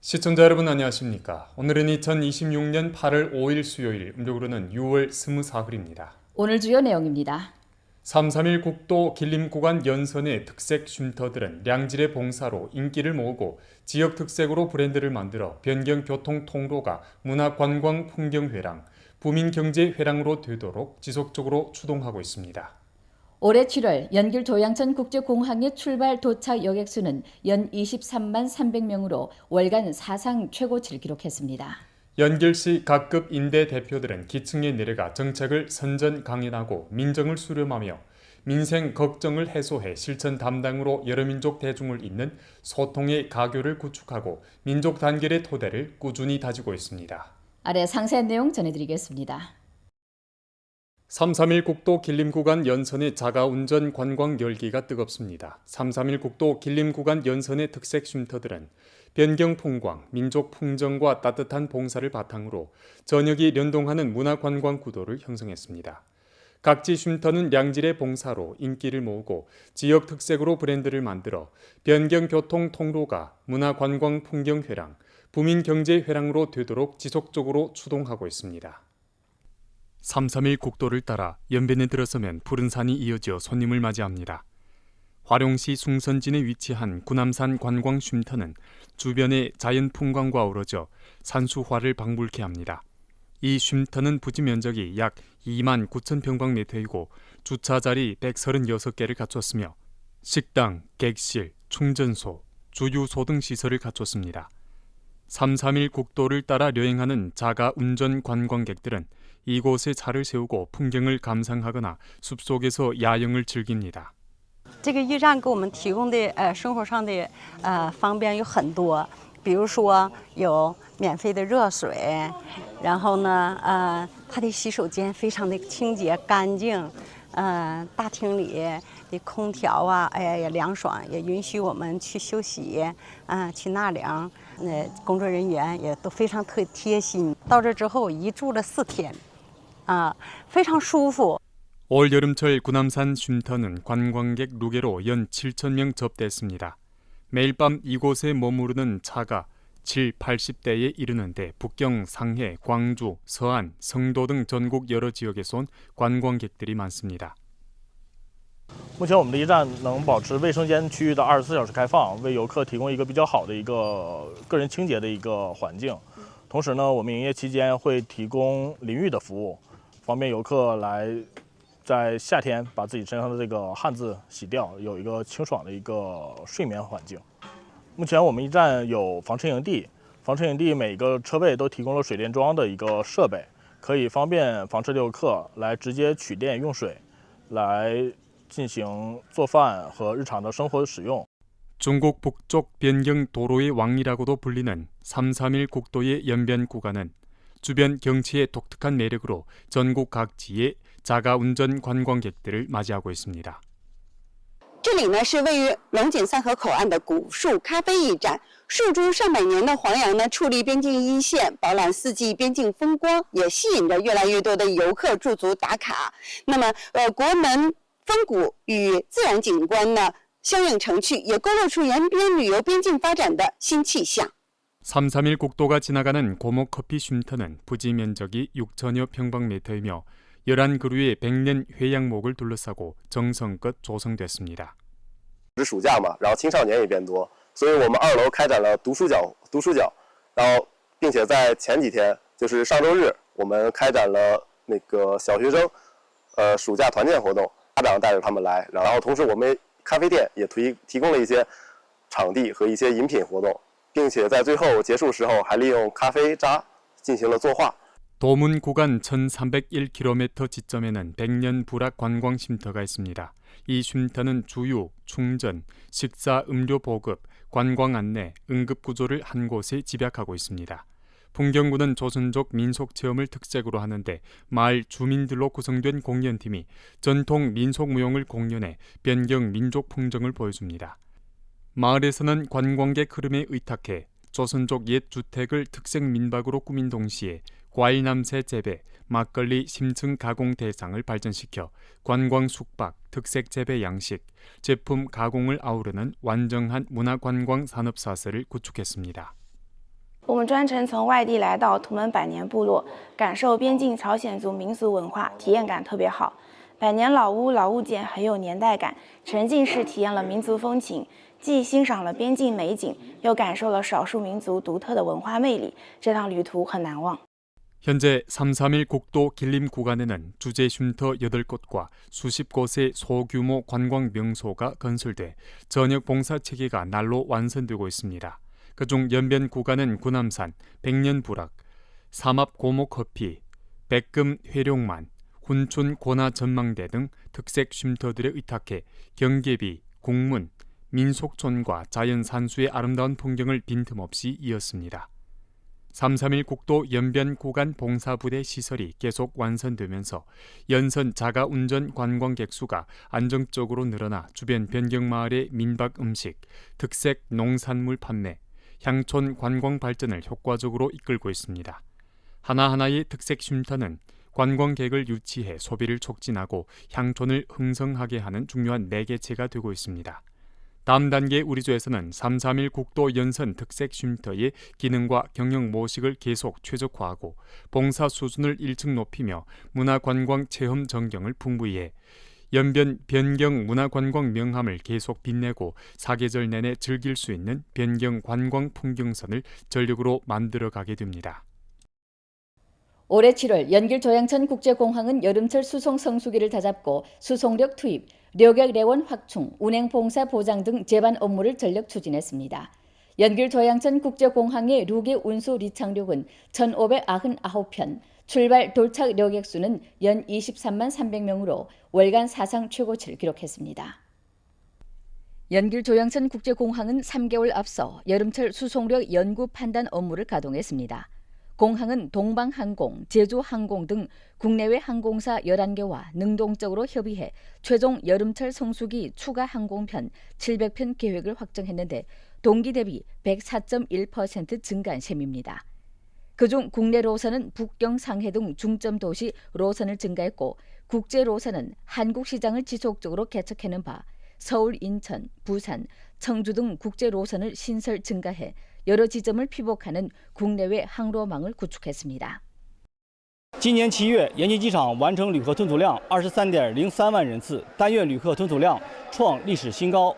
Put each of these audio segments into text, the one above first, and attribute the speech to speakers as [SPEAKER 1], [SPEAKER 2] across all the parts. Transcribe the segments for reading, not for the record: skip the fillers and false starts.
[SPEAKER 1] 시청자 여러분 안녕하십니까? 오늘은 2026년 8월 5일 수요일, 음력으로는 6월 24일입니다.
[SPEAKER 2] 오늘 주요 내용입니다.
[SPEAKER 1] 331 국도 길림 구간 연선의 특색 쉼터들은 량질의 봉사로 인기를 모으고 지역 특색으로 브랜드를 만들어 변경 교통 통로가 문화관광 풍경회랑, 부민경제회랑으로 되도록 지속적으로 추동하고 있습니다.
[SPEAKER 2] 올해 7월 연길 조양천 국제공항의 출발 도착 여객수는 연 23만 300명으로 월간 사상 최고치를 기록했습니다.
[SPEAKER 1] 연결시 각급 인대 대표들은 기층에 내려가 정책을 선전 강연하고 민정을 수렴하며 민생 걱정을 해소해 실천 담당으로 여러 민족 대중을 잇는 소통의 가교를 구축하고 민족 단결의 토대를 꾸준히 다지고 있습니다.
[SPEAKER 2] 아래 상세한 내용 전해드리겠습니다.
[SPEAKER 1] 331 국도 길림 구간 연선의 자가운전 관광 열기가 뜨겁습니다. 331 국도 길림 구간 연선의 특색 쉼터들은 변경 풍광, 민족 풍정과 따뜻한 봉사를 바탕으로 전역이 연동하는 문화관광 구도를 형성했습니다. 각지 쉼터는 양질의 봉사로 인기를 모으고 지역 특색으로 브랜드를 만들어 변경 교통 통로가 문화관광 풍경회랑, 부민경제회랑으로 되도록 지속적으로 추동하고 있습니다. 331 국도를 따라 연변에 들어서면 푸른 산이 이어져 손님을 맞이합니다. 화룡시 숭선진에 위치한 구남산 관광 쉼터는 주변의 자연 풍광과 어우러져 산수화를 방불케 합니다. 이 쉼터는 부지 면적이 약 2만 9천 평방미터이고 주차 자리 136개를 갖췄으며 식당, 객실, 충전소, 주유소 등 시설을 갖췄습니다. 331 국도를 따라 여행하는 자가 운전 관광객들은 이곳에 차를 세우고 풍경을 감상하거나 숲속에서 야영을 즐깁니다.
[SPEAKER 3] 这个驿站给我们提供的生活上的方便有很多，比如说有免费的热水，然后呢它的洗手间非常的清洁干净，大厅里的空调啊，也凉爽，也允许我们去休息，去纳凉，工作人员也都非常贴心。到这之后一住了4天，非常舒服。
[SPEAKER 1] 올 여름철 구남산 쉼터는 관광객 루게로 연 7,000명 접대했습니다. 매일 밤 이곳에 머무르는 차가 7, 80대에 이르는데 북경, 상해, 광주, 서안, 성도 등 전국 여러 지역에서 온 관광객들이 많습니다.
[SPEAKER 4] 目前我们的驿站能保持卫生间区域的24小时开放，为游客提供一个比较好的一个个人清洁的一个环境。同时呢，我们营业期间会提供淋浴的服务，方便游客来在夏天把自己身上的这个汗渍洗掉，有一个清爽的一个睡眠环境。目前我们驿站有房车营地，房车营地每个车位都提供了水电装的一个设备，可以方便房车游客来直接取电用水，来进行做饭和日常的生活使用。
[SPEAKER 1] 중국 북쪽 변경 도로의 왕이라고도 불리는 331 국도의 연변 구간은 주변 경치의 독특한 매력으로 전국 각지의 자가 운전 관광객들을 맞이하고 있습니다.
[SPEAKER 5] 这里呢是位于龙井三河口岸的古树咖啡驿站，树株上百年的黄杨呢矗立边境一线，饱览四季边境风光，也吸引着越来越多的游客驻足打卡。那么国门风骨与自然景观呢相映成趣，也勾勒出延边旅游边境发展的新气象。
[SPEAKER 1] 331 국도가 지나가는 고목커피 쉼터는 부지 면적이 6천여 평방미터이며 11그루의 백년 회양목을 둘러싸고 정성껏 조성됐습니다.
[SPEAKER 6] 是暑假嘛，然后青少年也变多，所以我们2楼开展了读书角，然后并且在前几天，就是上周日，我们开展了那个小学生暑假团建活动，家长带着他们来，然后同时我们咖啡店也提供了一些场地和一些饮品活动，并且在最后结束时候还利用咖啡渣进行了作画。
[SPEAKER 1] 도문 구간 1301km 지점에는 백년 불악 관광 쉼터가 있습니다. 이 쉼터는 주유, 충전, 식사, 음료 보급, 관광 안내, 응급 구조를 한 곳에 집약하고 있습니다. 풍경구는 조선족 민속 체험을 특색으로 하는데 마을 주민들로 구성된 공연팀이 전통 민속 무용을 공연해 변경 민족 풍정을 보여줍니다. 마을에서는 관광객 흐름에 의탁해 조선족 옛 주택을 특색 민박으로 꾸민 동시에 과일 남새 재배, 막걸리 심층 가공 대상을 발전시켜 관광 숙박, 특색 재배 양식, 제품 가공을 아우르는 완전한 문화관광 산업사슬을 구축했습니다.
[SPEAKER 7] 们专程从外地来到图们百年部落，感受边境朝鲜族民俗文化，体验感特别好。百年老屋老物件很有年代感，沉浸式体验了民族风情，既欣賞了边境美景，又感受了少数民族独特的文化魅力。这趟旅途很难忘。
[SPEAKER 1] 현재 331 국도 길림 구간에는 주재 쉼터 8곳과 수십 곳의 소규모 관광 명소가 건설돼 전역 봉사 체계가 날로 완성되고 있습니다. 그중 연변 구간은 구남산, 백년부락, 삼합 고목커피, 백금 회룡만, 훈춘 고나 전망대 등 특색 쉼터들에 의탁해 경계비, 공문, 민속촌과 자연산수의 아름다운 풍경을 빈틈없이 이었습니다. 331 국도 연변 구간 봉사부대 시설이 계속 완성되면서 연선 자가운전 관광객 수가 안정적으로 늘어나 주변 변경마을의 민박 음식, 특색 농산물 판매, 향촌 관광 발전을 효과적으로 이끌고 있습니다. 하나하나의 특색 쉼터는 관광객을 유치해 소비를 촉진하고 향촌을 흥성하게 하는 중요한 매개체가 되고 있습니다. 다음 단계 우리조에서는 331 국도 연선 특색 쉼터의 기능과 경영 모식을 계속 최적화하고 봉사 수준을 1층 높이며 문화관광 체험 전경을 풍부히 해 연변 변경 문화관광 명함을 계속 빛내고 사계절 내내 즐길 수 있는 변경 관광 풍경선을 전력으로 만들어가게 됩니다.
[SPEAKER 2] 올해 7월 연길 조양천 국제공항은 여름철 수송 성수기를 다잡고 수송력 투입, 료객 레원 확충, 운행 봉사 보장 등 제반 업무를 전력 추진했습니다. 연길 조양천 국제공항의 류계 운수 리착륙은 1,599편, 출발 도착 료객 수는 연 23만 300명으로 월간 사상 최고치를 기록했습니다. 연길 조양천 국제공항은 3개월 앞서 여름철 수송력 연구 판단 업무를 가동했습니다. 공항은 동방항공, 제주항공 등 국내외 항공사 11개와 능동적으로 협의해 최종 여름철 성수기 추가 항공편 700편 계획을 확정했는데 동기 대비 104.1% 증가한 셈입니다. 그중 국내 로선은 북경, 상해 등 중점 도시 로선을 증가했고 국제 로선은 한국 시장을 지속적으로 개척하는 바 서울, 인천, 부산, 청주 등 국제 로선을 신설 증가해 여러 지점을 피복하는 국내외 항로망을 구축했습니다.
[SPEAKER 8] 今年7月，延吉机场完成旅客吞吐量23.03万人次，单月旅客吞吐量创历史新高，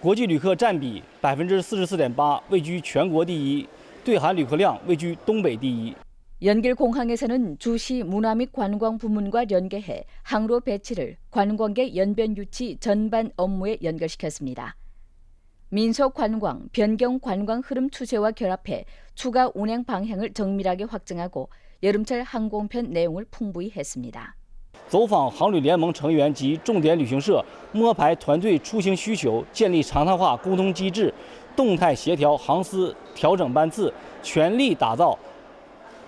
[SPEAKER 8] 国际旅客占比44.8%，位居全国第一，对韩旅客量位居东北第一。
[SPEAKER 2] 연길공항에서는 주시 문화 및 관광 부문과 연계해 항로 배치를 관광객 연변 유치 전반 업무에 연결시켰습니다. 민속 관광, 변경 관광 흐름 추세와 결합해 추가 운행 방향을 정밀하게 확정하고 여름철 항공편 내용을 풍부히 했습니다.
[SPEAKER 8] 走访航旅联盟成员及重点旅行社，摸排团队出行需求，建立常态化沟通机制，动态协调航司，调整班次，全力打造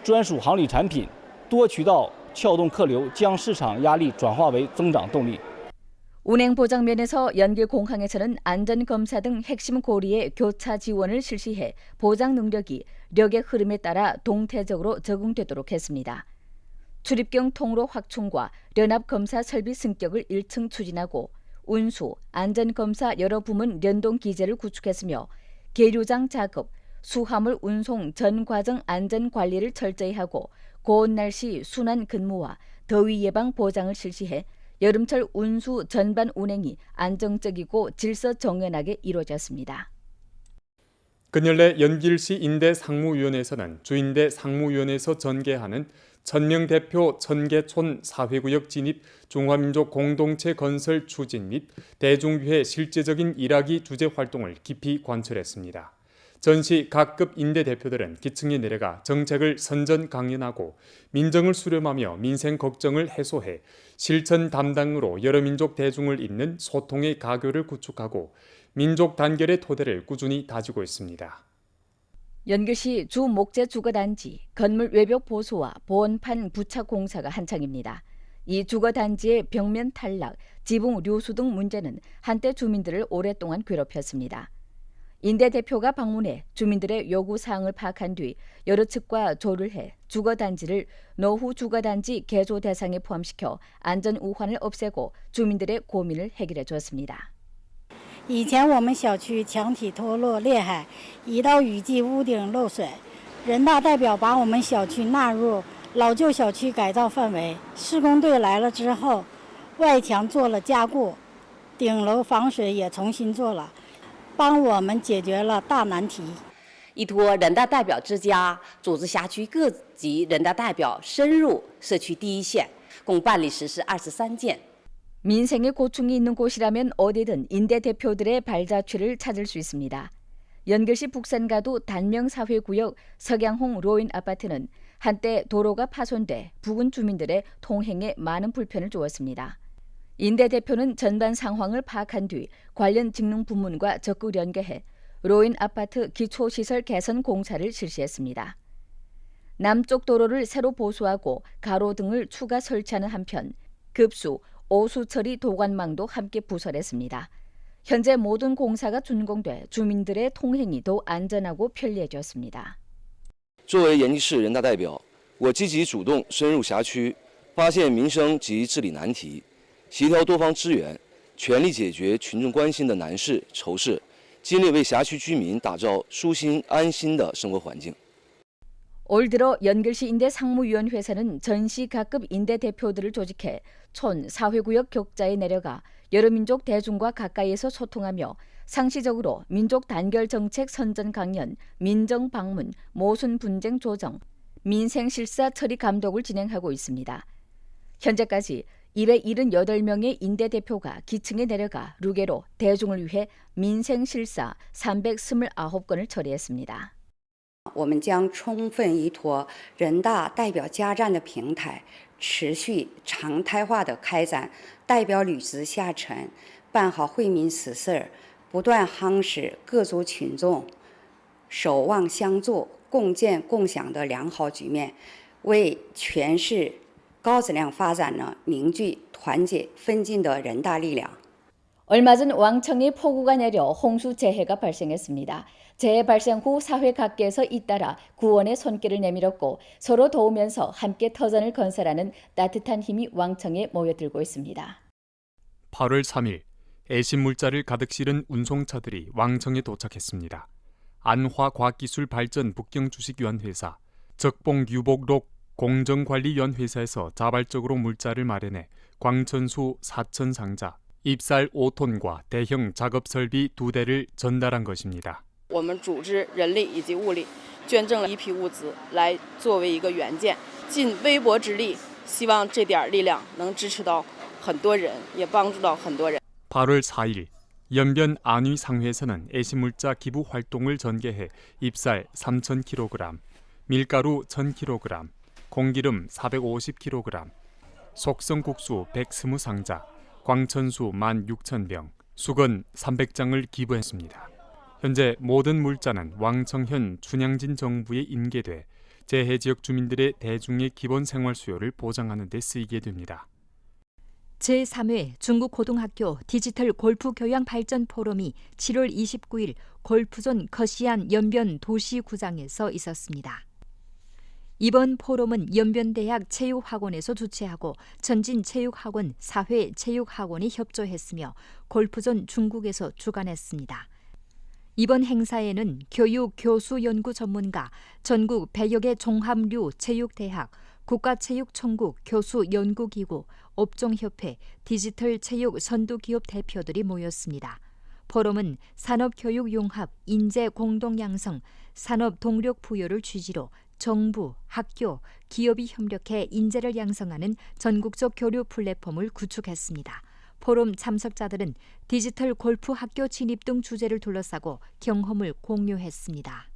[SPEAKER 8] 专属航旅产品，多渠道撬动客流，将市场压力转化为增长动力。
[SPEAKER 2] 운행 보장 면에서 연길공항에서는 안전검사 등 핵심 고리의 교차 지원을 실시해 보장 능력이 력의 흐름에 따라 동태적으로 적응되도록 했습니다. 출입경 통로 확충과 연합검사 설비 승격을 1층 추진하고 운수, 안전검사 여러 부문 연동 기제를 구축했으며 계류장 작업, 수화물 운송 전 과정 안전 관리를 철저히 하고 고온 날씨 순환 근무와 더위 예방 보장을 실시해 여름철 운수 전반 운행이 안정적이고 질서 정연하게 이루어졌습니다.
[SPEAKER 1] 근현래 연길시 인대상무위원회에서는 주인대 상무위원회에서 전개하는 천명 대표 천계촌 사회구역 진입 중화민족 공동체 건설 추진 및 대중교회 실제적인 일하기 주제 활동을 깊이 관철했습니다. 전시 각급 인대 대표들은 기층에 내려가 정책을 선전 강연하고 민정을 수렴하며 민생 걱정을 해소해 실천 담당으로 여러 민족 대중을 잇는 소통의 가교를 구축하고 민족 단결의 토대를 꾸준히 다지고 있습니다.
[SPEAKER 2] 연길시 주 목재 주거단지 건물 외벽 보수와 보온판 부착 공사가 한창입니다. 이 주거단지의 벽면 탈락, 지붕 류수 등 문제는 한때 주민들을 오랫동안 괴롭혔습니다. 인대 대표가 방문해 주민들의 요구사항을 파악한 뒤 여러 측과 조를 해 주거단지를 노후 주거단지 개조 대상에 포함시켜 안전 우환을 없애고 주민들의 고민을 해결해 주었습니다.
[SPEAKER 9] 以前我们小区墙体脱落裂害，一到雨季屋顶漏水，人大代表把我们小区纳入老旧小区改造范围，施工队来了之后，外墙做了加固，顶楼防水也重新做了，帮我们解决了大难题。
[SPEAKER 10] 依托人大代表之家，组织辖区各级人大代表深入社区第一线，共办理实施23件。
[SPEAKER 2] 민생의 고충이 있는 곳이라면 어디든 인대 대표들의 발자취를 찾을 수 있습니다. 연결시 북산가도 단명사회구역 석양홍 로인 아파트는 한때 도로가 파손돼 부근 주민들의 통행에 많은 불편을 주었습니다. 인대 대표는 전반 상황을 파악한 뒤 관련 직능 부문과 적극 연계해 로인 아파트 기초시설 개선 공사를 실시했습니다. 남쪽 도로를 새로 보수하고 가로등을 추가 설치하는 한편 급수, 오수 처리 도관망도 함께 부설했습니다. 현재 모든 공사가 준공돼 주민들의 통행이 더 안전하고 편리해졌습니다.
[SPEAKER 11] 作为延吉市人大代表，我积极主动深入辖区，发现民生及治理难题，协调多方支援，全力解决群众关心的难事愁事，尽力为辖区居民打造舒心安心的生活环境。
[SPEAKER 2] 올 들어 연결시 인대 상무위원회에서는 전시 각급 인대 대표들을 조직해 촌, 사회구역 격자에 내려가 여러 민족 대중과 가까이에서 소통하며 상시적으로 민족 단결 정책 선전 강연, 민정 방문, 모순 분쟁 조정, 민생 실사 처리 감독을 진행하고 있습니다. 현재까지 278명의 인대 대표가 기층에 내려가 루게로 대중을 위해 민생 실사 329건을 처리했습니다.
[SPEAKER 12] 我们将充分依托人大代表家站的平台，持续常态化的开展代表履职下沉，办好惠民实事，不断夯实各族群众守望相助、共建共享的良好局面，为全市高质量发展呢凝聚团结奋进的人大力量。
[SPEAKER 2] 얼마 전 왕청에 폭우가 내려 홍수 재해가 발생했습니다. 재해 발생 후 사회 각계에서 잇따라 구원의 손길을 내밀었고 서로 도우면서 함께 터전을 건설하는 따뜻한 힘이 왕청에 모여들고 있습니다.
[SPEAKER 1] 8월 3일 애심 물자를 가득 실은 운송차들이 왕청에 도착했습니다. 안화과학기술발전 북경주식유한회사, 적봉유복록 공정관리위원회사에서 자발적으로 물자를 마련해 광천수 4천 상자, 입살 5톤과 대형 작업설비 2대를 전달한 것입니다.
[SPEAKER 13] 我们组织人力以及物力捐赠了一批物资，来作为一个援建，尽微薄之力，希望这点力量能支持到很多人，也帮助到很多人。
[SPEAKER 1] 8월 4일 연변 안위상회에서는 애심물자 기부 활동을 전개해 입살 3,000kg, 밀가루 1,000kg, 공기름 450kg, 속성국수 120상자, 광천수 16,000병, 수건 300장을 기부했습니다. 현재 모든 물자는 왕청현 춘향진 정부에 인계돼 재해지역 주민들의 대중의 기본 생활 수요를 보장하는 데 쓰이게 됩니다.
[SPEAKER 14] 제3회 중국 고등학교 디지털 골프 교양 발전 포럼이 7월 29일 골프존 거시안 연변 도시구장에서 있었습니다. 이번 포럼은 연변대학 체육학원에서 주최하고 전진체육학원, 사회체육학원이 협조했으며 골프존 중국에서 주관했습니다. 이번 행사에는 교육, 교수, 연구 전문가, 전국 100여 개 종합류 체육대학, 국가체육총국, 교수 연구기구, 업종협회, 디지털 체육 선두기업 대표들이 모였습니다. 포럼은 산업교육 융합, 인재 공동 양성, 산업 동력 부여를 취지로 정부, 학교, 기업이 협력해 인재를 양성하는 전국적 교류 플랫폼을 구축했습니다. 포럼 참석자들은 디지털 골프 학교 진입 등 주제를 둘러싸고 경험을 공유했습니다.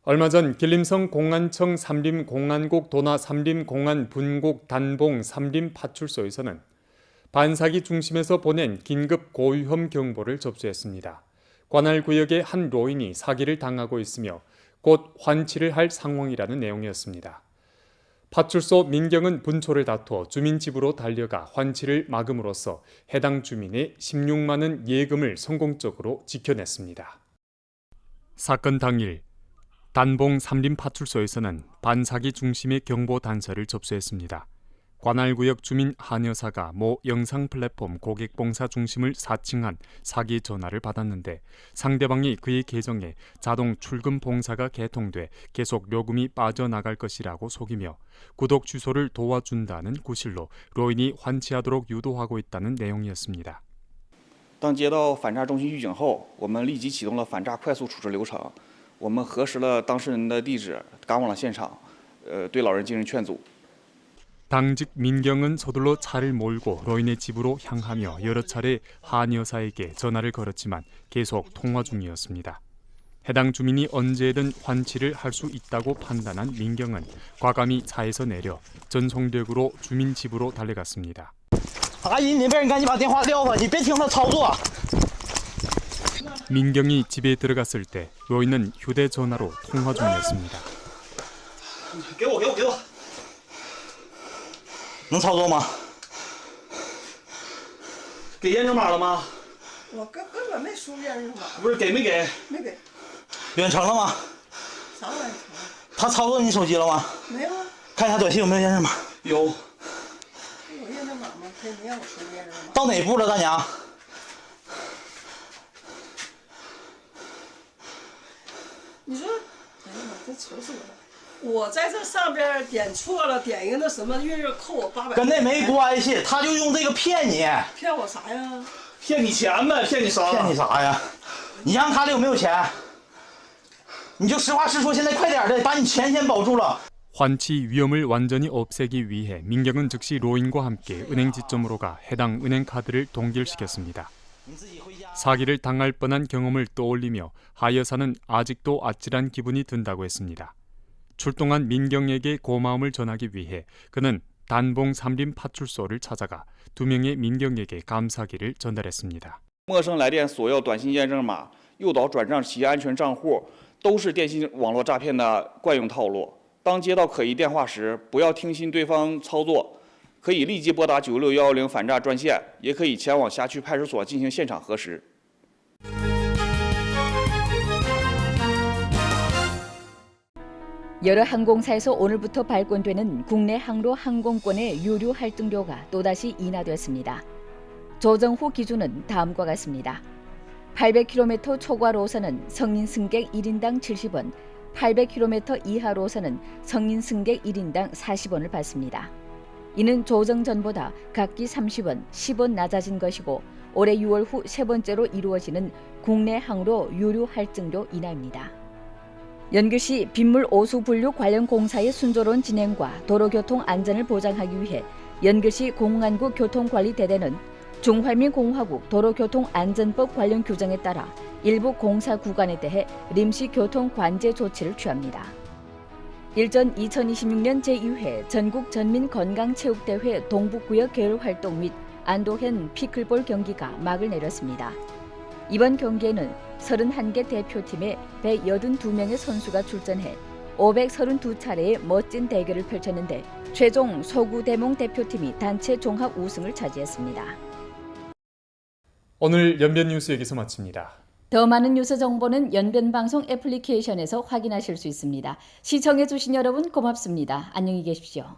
[SPEAKER 1] 얼마 전 길림성 공안청 삼림공안국 도나 삼림공안 분국 단봉 삼림파출소에서는 반사기 중심에서 보낸 긴급 고위험 경보를 접수했습니다. 관할 구역의 한 노인이 사기를 당하고 있으며 곧 환치를 할 상황이라는 내용이었습니다. 파출소 민경은 분초를 다투어 주민 집으로 달려가 환치를 막음으로써 해당 주민의 16만 원 예금을 성공적으로 지켜냈습니다. 사건 당일 단봉 삼림파출소에서는 반사기 중심의 경보 단서를 접수했습니다. 관할구역 주민 한 여사가 모 영상 플랫폼 고객봉사 중심을 사칭한 사기 전화를 받았는데 상대방이 그의 계정에 자동 출금 봉사가 개통돼 계속 요금이 빠져나갈 것이라고 속이며 구독 취소를 도와준다는 구실로 로인이 환치하도록 유도하고 있다는 내용이었습니다.
[SPEAKER 15] 当接到反诈中心预警后，我们立即启动了反诈快速处置流程。我们核实了当事人的地址，赶往了现场，对老人进行劝阻。
[SPEAKER 1] 당직 민경은 서둘러 차를 몰고 로인의 집으로 향하며 여러 차례 한 여사에게 전화를 걸었지만 계속 통화 중이었습니다. 해당 주민이 언제든 환치를 할 수 있다고 판단한 민경은 과감히 차에서 내려 전속력으로 주민 집으로 달려갔습니다.
[SPEAKER 16] 阿姨，那边你赶紧把电话撂吧，你别听他操作。
[SPEAKER 1] 민경이 집에 들어갔을 때 로인은 휴대전화로 통화 중이었습니다.
[SPEAKER 16] 给我。 能操作吗？给验证码了吗？
[SPEAKER 17] 我根本没输验证码。
[SPEAKER 16] 不是给没给？
[SPEAKER 17] 没给。
[SPEAKER 16] 远程了吗？
[SPEAKER 17] 啥远程？
[SPEAKER 16] 他操作你手机了吗？
[SPEAKER 17] 没有啊。
[SPEAKER 16] 看一下短信有没有验证码？有。
[SPEAKER 17] 有验证码吗？他没让我输验证码。
[SPEAKER 16] 到哪一步了，大娘？
[SPEAKER 17] 你说，哎呀妈，真愁死我了！ 我在这上边点错了，点一个那什么月扣我800，
[SPEAKER 16] 跟那没关系，他就用这个骗你。
[SPEAKER 17] 骗我啥呀？
[SPEAKER 16] 骗你钱呗，骗你啥？骗你啥呀？你银行卡里有没有钱？你就实话实说，现在快点的，把你钱先保住了。
[SPEAKER 1] 환치 위험을 완전히 없애기 위해 민경은 즉시 로인과 함께 은행 지점으로 가 해당 은행 카드를 동결시켰습니다. 사기를 당할 뻔한 경험을 떠올리며 하 여사는 아직도 아찔한 기분이 든다고 했습니다. 출동한 민경에게 고마움을 전하기 위해 그는 단봉 삼림 파출소를 찾아가 2명의 민경에게 감사기를 전달했습니다.
[SPEAKER 15] 陌生来电索要短信验证码、诱导转账企业安全账户，都是电信网络诈骗的惯用套路。当接到可疑电话时，不要听信对方操作，可以立即拨打96110反诈专线，也可以前往辖区派出所进行现场核实。
[SPEAKER 2] 여러 항공사에서 오늘부터 발권되는 국내 항로 항공권의 유류 할증료가 또다시 인하됐습니다. 조정 후 기준은 다음과 같습니다. 800km 초과로선은 성인 승객 1인당 70원, 800km 이하로선은 성인 승객 1인당 40원을 받습니다. 이는 조정 전보다 각기 30원, 10원 낮아진 것이고 올해 6월 후 세 번째로 이루어지는 국내 항로 유류 할증료 인하입니다. 연길시 빗물 오수 분류 관련 공사의 순조로운 진행과 도로교통 안전을 보장하기 위해 연길시 공안구 교통관리대대는 중활민공화국 도로교통안전법 관련 규정에 따라 일부 공사 구간에 대해臨時 교통관제 조치를 취합니다. 일전 2026년 제2회 전국전민건강체육대회 동북구역 계열 활동 및 안도현 피클볼 경기가 막을 내렸습니다. 이번 경기에는 31개 대표팀의 182명의 선수가 출전해 532차례의 멋진 대결을 펼쳤는데 최종 서구대몽 대표팀이 단체 종합 우승을 차지했습니다.
[SPEAKER 1] 오늘 연변 뉴스 여기서 마칩니다.
[SPEAKER 2] 더 많은 뉴스 정보는 연변방송 애플리케이션에서 확인하실 수 있습니다. 시청해주신 여러분 고맙습니다. 안녕히 계십시오.